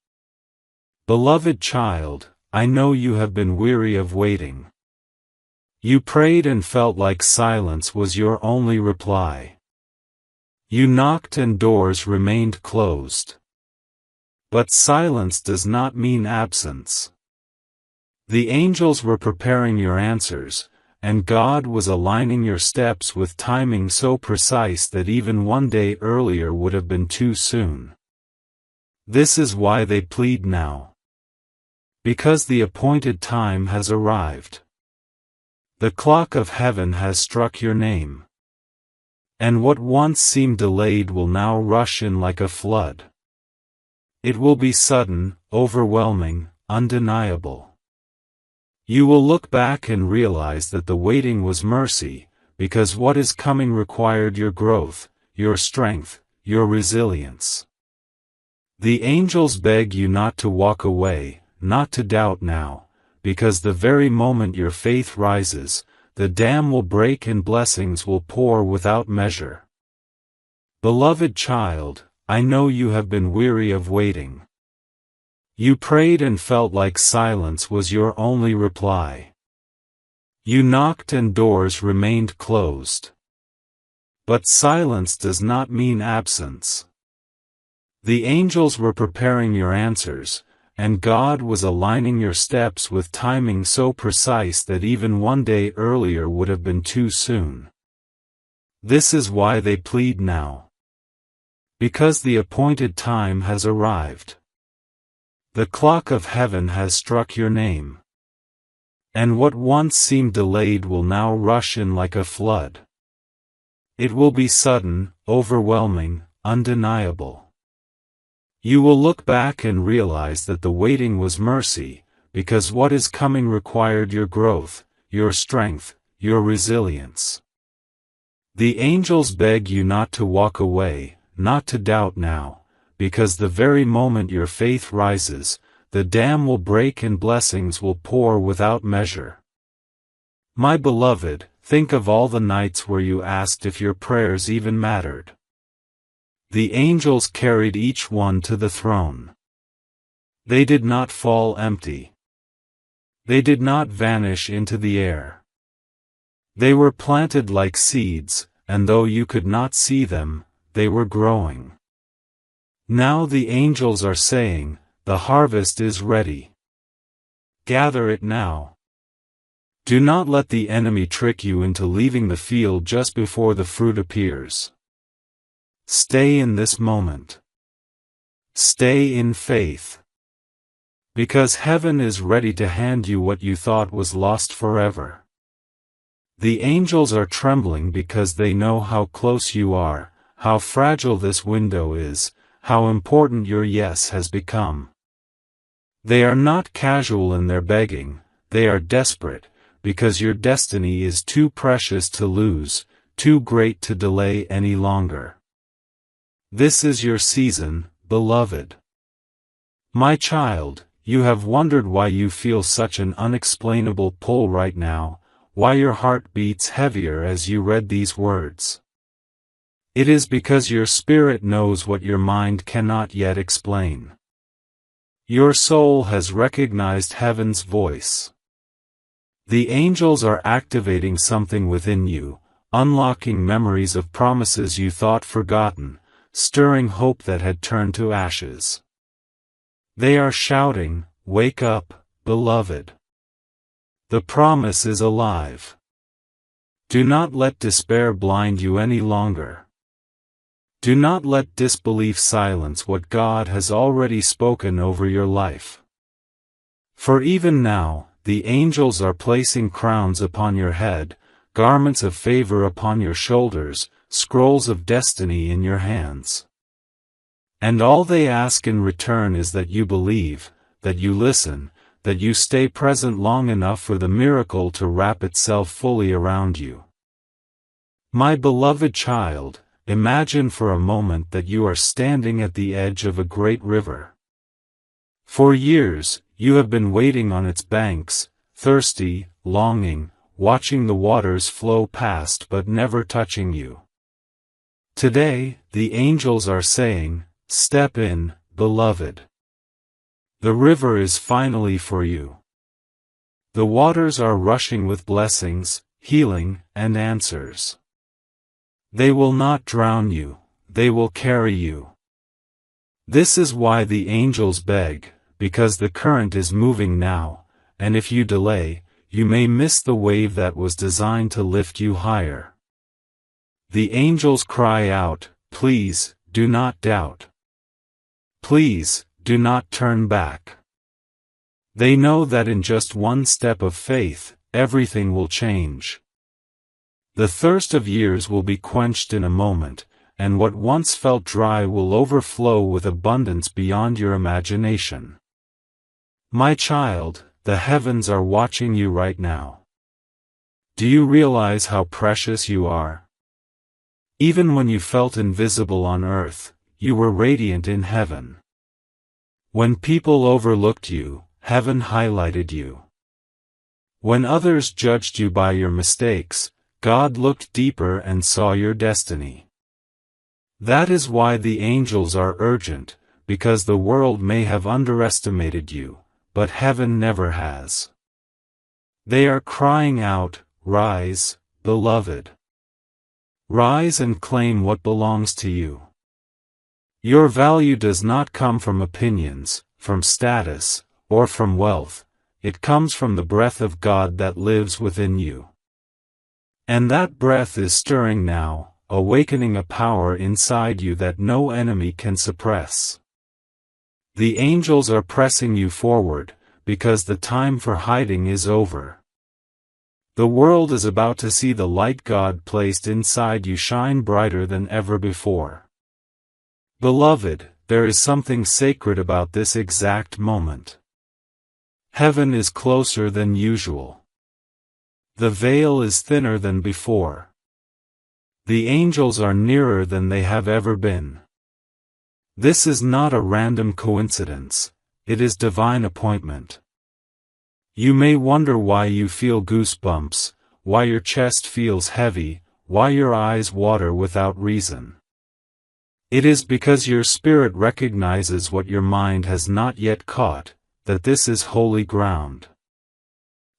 Beloved child, I know you have been weary of waiting. You prayed and felt like silence was your only reply. You knocked and doors remained closed. But silence does not mean absence. The angels were preparing your answers, and God was aligning your steps with timing so precise that even one day earlier would have been too soon. This is why they plead now. Because the appointed time has arrived. The clock of heaven has struck your name. And what once seemed delayed will now rush in like a flood. It will be sudden, overwhelming, undeniable. You will look back and realize that the waiting was mercy, because what is coming required your growth, your strength, your resilience. The angels beg you not to walk away, not to doubt now, because the very moment your faith rises, the dam will break and blessings will pour without measure. Beloved child, I know you have been weary of waiting. You prayed and felt like silence was your only reply. You knocked and doors remained closed. But silence does not mean absence. The angels were preparing your answers, and God was aligning your steps with timing so precise that even one day earlier would have been too soon. This is why they plead now. Because the appointed time has arrived. The clock of heaven has struck your name. And what once seemed delayed will now rush in like a flood. It will be sudden, overwhelming, undeniable. You will look back and realize that the waiting was mercy, because what is coming required your growth, your strength, your resilience. The angels beg you not to walk away, not to doubt now, because the very moment your faith rises, the dam will break and blessings will pour without measure. My beloved, think of all the nights where you asked if your prayers even mattered. The angels carried each one to the throne. They did not fall empty. They did not vanish into the air. They were planted like seeds, and though you could not see them, they were growing. Now the angels are saying, "The harvest is ready. Gather it now." Do not let the enemy trick you into leaving the field just before the fruit appears. Stay in this moment. Stay in faith. Because heaven is ready to hand you what you thought was lost forever. The angels are trembling because they know how close you are, how fragile this window is, how important your yes has become. They are not casual in their begging, they are desperate, because your destiny is too precious to lose, too great to delay any longer. This is your season, beloved. My child, you have wondered why you feel such an unexplainable pull right now, why your heart beats heavier as you read these words. It is because your spirit knows what your mind cannot yet explain. Your soul has recognized heaven's voice. The angels are activating something within you, unlocking memories of promises you thought forgotten, stirring hope that had turned to ashes. They are shouting, "Wake up, beloved. The promise is alive. Do not let despair blind you any longer. Do not let disbelief silence what God has already spoken over your life. For even now, the angels are placing crowns upon your head, garments of favor upon your shoulders, scrolls of destiny in your hands. And all they ask in return is that you believe, that you listen, that you stay present long enough for the miracle to wrap itself fully around you. My beloved child, imagine for a moment that you are standing at the edge of a great river. For years, you have been waiting on its banks, thirsty, longing, watching the waters flow past but never touching you. Today, the angels are saying, "Step in, beloved. The river is finally for you. The waters are rushing with blessings, healing, and answers. They will not drown you, they will carry you." This is why the angels beg, because the current is moving now, and if you delay, you may miss the wave that was designed to lift you higher. The angels cry out, "Please, do not doubt. Please, do not turn back." They know that in just one step of faith, everything will change. The thirst of years will be quenched in a moment, and what once felt dry will overflow with abundance beyond your imagination. My child, the heavens are watching you right now. Do you realize how precious you are? Even when you felt invisible on earth, you were radiant in heaven. When people overlooked you, heaven highlighted you. When others judged you by your mistakes, God looked deeper and saw your destiny. That is why the angels are urgent, because the world may have underestimated you, but heaven never has. They are crying out, "Rise, beloved. Rise and claim what belongs to you." Your value does not come from opinions, from status, or from wealth, it comes from the breath of God that lives within you. And that breath is stirring now, awakening a power inside you that no enemy can suppress. The angels are pressing you forward, because the time for hiding is over. The world is about to see the light God placed inside you shine brighter than ever before. Beloved, there is something sacred about this exact moment. Heaven is closer than usual. The veil is thinner than before. The angels are nearer than they have ever been. This is not a random coincidence, it is divine appointment. You may wonder why you feel goosebumps, why your chest feels heavy, why your eyes water without reason. It is because your spirit recognizes what your mind has not yet caught, that this is holy ground.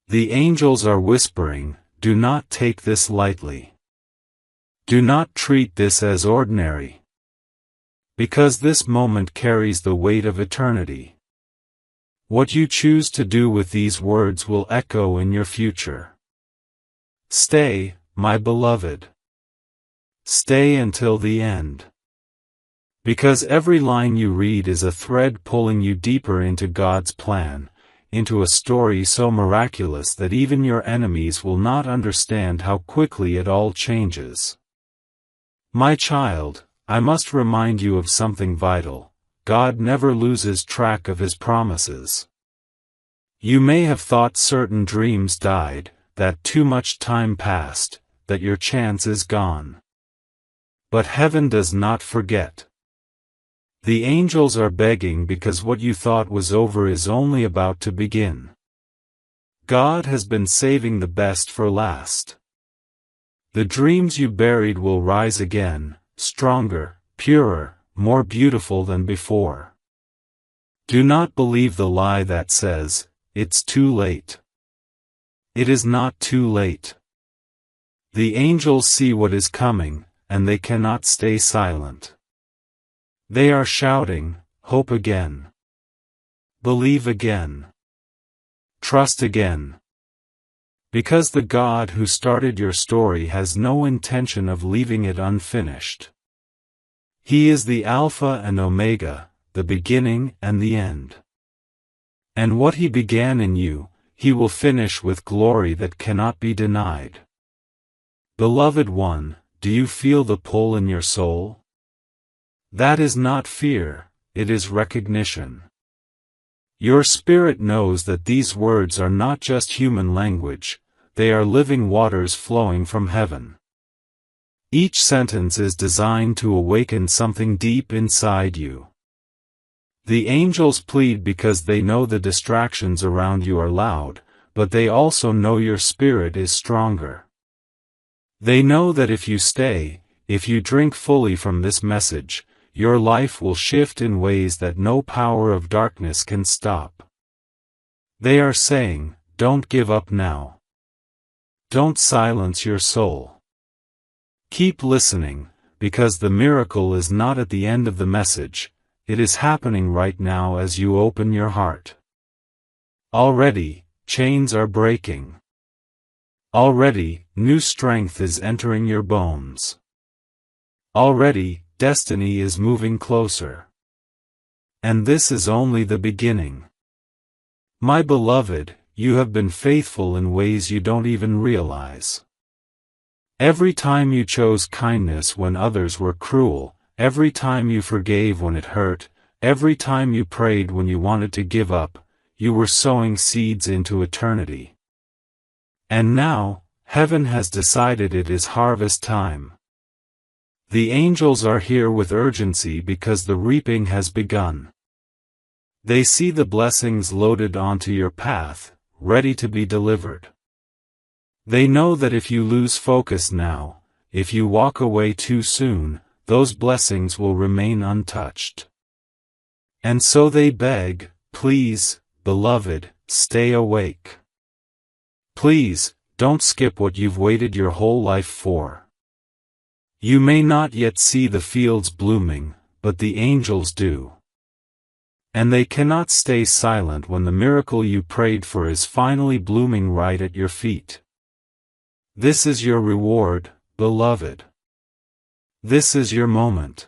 The angels are whispering, do not take this lightly. Do not treat this as ordinary. Because this moment carries the weight of eternity. What you choose to do with these words will echo in your future. Stay, my beloved. Stay until the end. Because every line you read is a thread pulling you deeper into God's plan, into a story so miraculous that even your enemies will not understand how quickly it all changes. My child, I must remind you of something vital. God never loses track of His promises. You may have thought certain dreams died, that too much time passed, that your chance is gone. But heaven does not forget. The angels are begging because what you thought was over is only about to begin. God has been saving the best for last. The dreams you buried will rise again, stronger, purer, more beautiful than before. Do not believe the lie that says, "It's too late." It is not too late. The angels see what is coming, and they cannot stay silent. They are shouting, hope again. Believe again. Trust again. Because the God who started your story has no intention of leaving it unfinished. He is the Alpha and Omega, the beginning and the end. And what He began in you, He will finish with glory that cannot be denied. Beloved one, do you feel the pull in your soul? That is not fear, it is recognition. Your spirit knows that these words are not just human language, they are living waters flowing from heaven. Each sentence is designed to awaken something deep inside you. The angels plead because they know the distractions around you are loud, but they also know your spirit is stronger. They know that if you stay, if you drink fully from this message, your life will shift in ways that no power of darkness can stop. They are saying, don't give up now. Don't silence your soul. Keep listening, because the miracle is not at the end of the message, it is happening right now as you open your heart. Already, chains are breaking. Already, new strength is entering your bones. Already, destiny is moving closer. And this is only the beginning. My beloved, you have been faithful in ways you don't even realize. Every time you chose kindness when others were cruel, every time you forgave when it hurt, every time you prayed when you wanted to give up, you were sowing seeds into eternity. And now, heaven has decided it is harvest time. The angels are here with urgency because the reaping has begun. They see the blessings loaded onto your path, ready to be delivered. They know that if you lose focus now, if you walk away too soon, those blessings will remain untouched. And so they beg, please, beloved, stay awake. Please, don't skip what you've waited your whole life for. You may not yet see the fields blooming, but the angels do. And they cannot stay silent when the miracle you prayed for is finally blooming right at your feet. This is your reward, beloved. This is your moment.